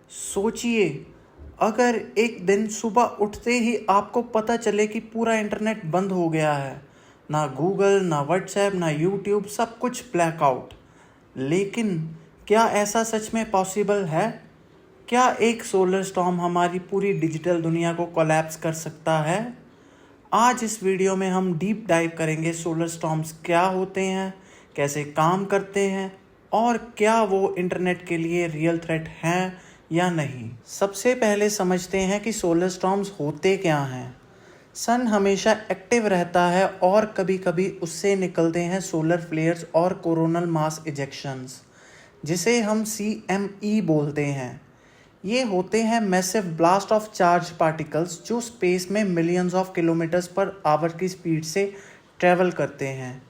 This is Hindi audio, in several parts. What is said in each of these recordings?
सोचिए, अगर एक दिन सुबह उठते ही आपको पता चले कि पूरा इंटरनेट बंद हो गया है, ना गूगल, ना व्हाट्सएप, ना यूट्यूब, सब कुछ ब्लैकआउट। लेकिन क्या ऐसा सच में पॉसिबल है? क्या एक सोलर स्टॉर्म हमारी पूरी डिजिटल दुनिया को कोलैप्स कर सकता है? आज इस वीडियो में हम डीप डाइव करेंगे सोलर स्टॉर्म्स क्या होते हैं, कैसे काम करते हैं और क्या वो इंटरनेट के लिए रियल थ्रेट हैं या नहीं। सबसे पहले समझते हैं कि सोलर स्टॉर्म्स होते क्या हैं। सन हमेशा एक्टिव रहता है और कभी कभी उससे निकलते हैं सोलर फ्लेयर्स और कोरोनल मास इजेक्शंस, जिसे हम CME बोलते हैं। ये होते हैं massive blast of charge particles जो स्पेस में millions of kilometres per hour की स्पीड से ट्रैवल करते हैं।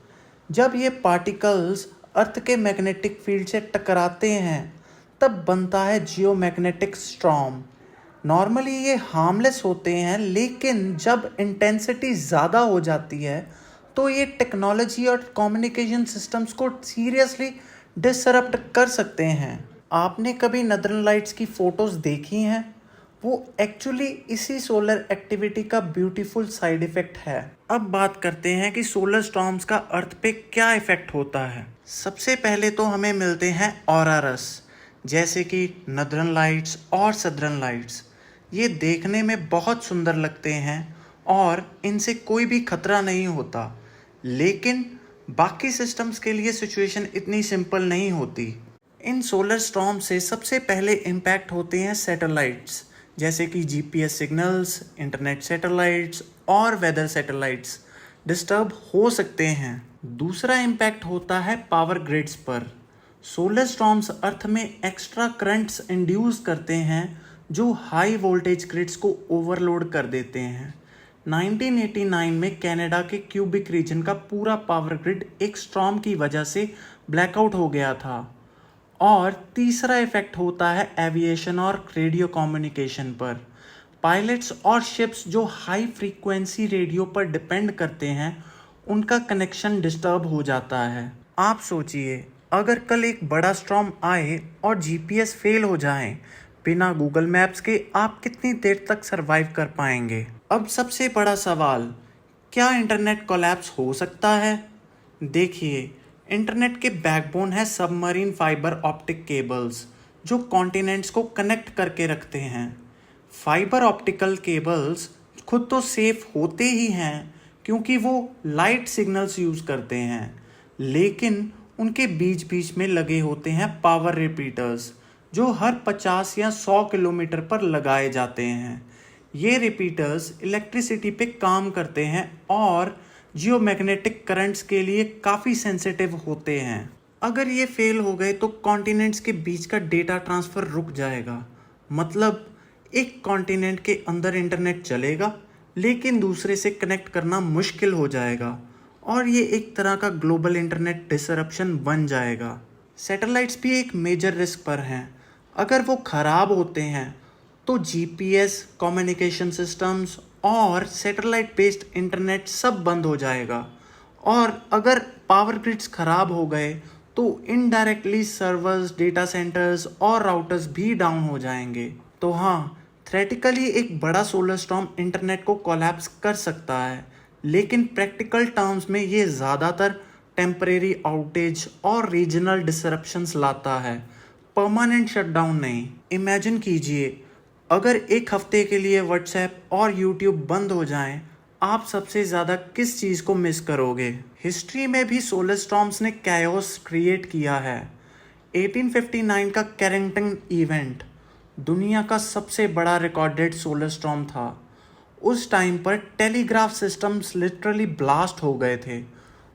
जब ये पार्टिकल्स अर्थ के मैग्नेटिक फील्ड से टकराते हैं तब बनता है जियोमैग्नेटिक स्टॉर्म। नॉर्मली ये हार्मलेस होते हैं, लेकिन जब इंटेंसिटी ज़्यादा हो जाती है तो ये टेक्नोलॉजी और कम्युनिकेशन सिस्टम्स को सीरियसली डिसरप्ट कर सकते हैं। आपने कभी नदर्न लाइट्स की फ़ोटोज़ देखी हैं? वो एक्चुअली इसी सोलर एक्टिविटी का ब्यूटीफुल साइड इफ़ेक्ट है। अब बात करते हैं कि सोलर स्टॉर्म्स का अर्थ पे क्या इफ़ेक्ट होता है। सबसे पहले तो हमें मिलते हैं ऑरारस, जैसे कि नदर्न लाइट्स और सदर्न लाइट्स। ये देखने में बहुत सुंदर लगते हैं और इनसे कोई भी खतरा नहीं होता, लेकिन बाकी सिस्टम्स के लिए सिचुएशन इतनी सिंपल नहीं होती। इन सोलर स्टॉर्म से सबसे पहले इम्पैक्ट होते हैं सैटेलाइट्स, जैसे कि GPS सिग्नल्स, इंटरनेट सैटेलाइट्स और वेदर सैटेलाइट्स डिस्टर्ब हो सकते हैं। दूसरा इम्पैक्ट होता है पावर ग्रिड्स पर। सोलर स्टॉर्म्स अर्थ में एक्स्ट्रा करंट्स इंड्यूस करते हैं जो हाई वोल्टेज ग्रिड्स को ओवरलोड कर देते हैं। 1989 में कनाडा के क्यूबिक रीजन का पूरा पावर ग्रिड एक स्टॉर्म की वजह से ब्लैकआउट हो गया था। और तीसरा इफेक्ट होता है एविएशन और रेडियो कम्युनिकेशन पर। पायलट्स और शिप्स जो हाई फ्रीक्वेंसी रेडियो पर डिपेंड करते हैं, उनका कनेक्शन डिस्टर्ब हो जाता है। आप सोचिए, अगर कल एक बड़ा स्टॉर्म आए और GPS फेल हो जाए, बिना गूगल मैप्स के आप कितनी देर तक सरवाइव कर पाएंगे? अब सबसे बड़ा सवाल, क्या इंटरनेट कोलैप्स हो सकता है? देखिए, इंटरनेट के बैकबोन है सबमरीन फाइबर ऑप्टिक केबल्स जो कॉन्टिनेंट्स को कनेक्ट करके रखते हैं। फाइबर ऑप्टिकल केबल्स खुद तो सेफ होते ही हैं क्योंकि वो लाइट सिग्नल्स यूज़ करते हैं, लेकिन उनके बीच बीच में लगे होते हैं पावर रिपीटर्स जो हर 50 या 100 किलोमीटर पर लगाए जाते हैं। ये रिपीटर्स इलेक्ट्रिसिटी पे काम करते हैं और जियोमैग्नेटिक करंट्स के लिए काफ़ी सेंसिटिव होते हैं। अगर ये फेल हो गए तो कॉन्टिनेंट्स के बीच का डेटा ट्रांसफ़र रुक जाएगा। मतलब एक कॉन्टिनेंट के अंदर इंटरनेट चलेगा, लेकिन दूसरे से कनेक्ट करना मुश्किल हो जाएगा और ये एक तरह का ग्लोबल इंटरनेट डिसरप्शन बन जाएगा। सैटेलाइट्स भी एक मेजर रिस्क पर हैं। अगर वो ख़राब होते हैं तो GPS, कम्युनिकेशन सिस्टम्स और सैटेलाइट बेस्ड इंटरनेट सब बंद हो जाएगा। और अगर पावर ग्रिड्स ख़राब हो गए तो इनडायरेक्टली सर्वर्स, डेटा सेंटर्स और राउटर्स भी डाउन हो जाएंगे। तो हाँ, थ्योरेटिकली एक बड़ा सोलर स्टॉर्म इंटरनेट को कोलैप्स कर सकता है, लेकिन प्रैक्टिकल टर्म्स में ये ज़्यादातर टेम्परेरी आउटेज और रीजनल डिसरप्शंस लाता है, परमानेंट शटडाउन नहीं। इमेजिन कीजिए, अगर एक हफ्ते के लिए व्हाट्सएप और यूट्यूब बंद हो जाएं, आप सबसे ज़्यादा किस चीज़ को मिस करोगे? हिस्ट्री में भी सोलर स्टॉर्म्स ने कैओस क्रिएट किया है। 1859 का कैरिंगटन इवेंट दुनिया का सबसे बड़ा रिकॉर्डेड सोलर स्टॉर्म था। उस टाइम पर टेलीग्राफ सिस्टम्स लिटरली ब्लास्ट हो गए थे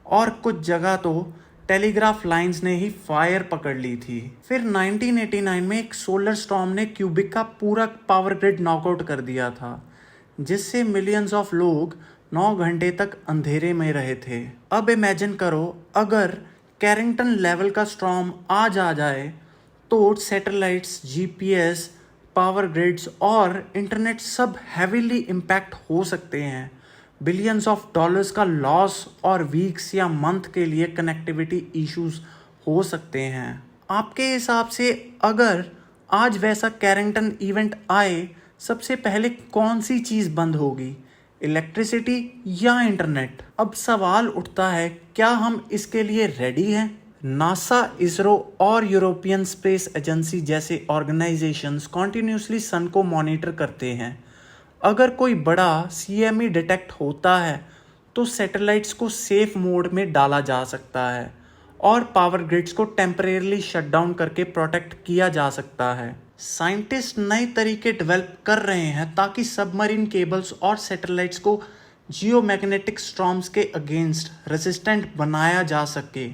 और कुछ जगह तो टेलीग्राफ लाइंस ने ही फायर पकड़ ली थी। फिर 1989 में एक सोलर स्टॉर्म ने क्यूबिक का पूरा पावर ग्रिड नॉकआउट कर दिया था, जिससे मिलियंस ऑफ लोग 9 घंटे तक अंधेरे में रहे थे। अब इमेजिन करो, अगर कैरिंगटन लेवल का स्टॉर्म आज आ जाए तो सैटेलाइट्स, GPS, पावर ग्रिड्स और इंटरनेट सब हैवीली इम्पैक्ट हो सकते हैं। बिलियंस ऑफ डॉलर्स का लॉस और वीक्स या मंथ के लिए कनेक्टिविटी इश्यूज हो सकते हैं। आपके हिसाब से अगर आज वैसा कैरेंटन इवेंट आए, सबसे पहले कौन सी चीज़ बंद होगी, इलेक्ट्रिसिटी या इंटरनेट? अब सवाल उठता है, क्या हम इसके लिए रेडी हैं? नासा, इसरो और यूरोपियन स्पेस एजेंसी जैसे ऑर्गेनाइजेशंस कॉन्टिन्यूसली सन को मॉनिटर करते हैं। अगर कोई बड़ा CME डिटेक्ट होता है तो सैटेलाइट्स को सेफ मोड में डाला जा सकता है और पावर ग्रिड्स को टेम्परेरली शट डाउन करके प्रोटेक्ट किया जा सकता है। साइंटिस्ट नए तरीके डेवलप कर रहे हैं ताकि सबमरीन केबल्स और सैटेलाइट्स को जियोमैग्नेटिक स्टॉर्म्स के अगेंस्ट रेजिस्टेंट बनाया जा सके।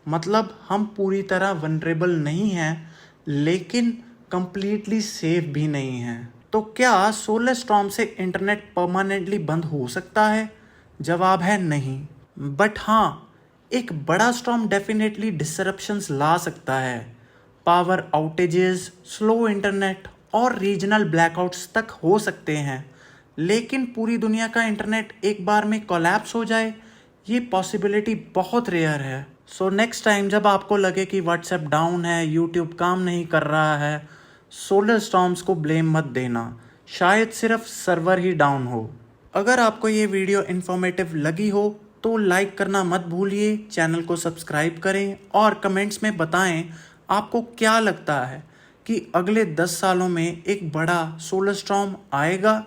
मतलब हम पूरी तरह वनरेबल नहीं हैं, लेकिन कंप्लीटली सेफ भी नहीं हैं। तो क्या सोलर स्टॉर्म से इंटरनेट परमानेंटली बंद हो सकता है? जवाब है नहीं। बट हाँ, एक बड़ा स्टॉर्म डेफिनेटली डिसरप्शंस ला सकता है। पावर आउटेजेस, स्लो इंटरनेट और रीजनल ब्लैकआउट्स तक हो सकते हैं। लेकिन पूरी दुनिया का इंटरनेट एक बार में कोलैप्स हो जाए, ये पॉसिबिलिटी बहुत रेयर है। सो नेक्स्ट टाइम जब आपको लगे कि व्हाट्सएप डाउन है, यूट्यूब काम नहीं कर रहा है, सोलर स्टॉर्म्स को ब्लेम मत देना, शायद सिर्फ सर्वर ही डाउन हो। अगर आपको ये वीडियो इन्फॉर्मेटिव लगी हो तो लाइक करना मत भूलिए, चैनल को सब्सक्राइब करें और कमेंट्स में बताएं आपको क्या लगता है कि अगले 10 सालों में एक बड़ा सोलर स्टॉर्म आएगा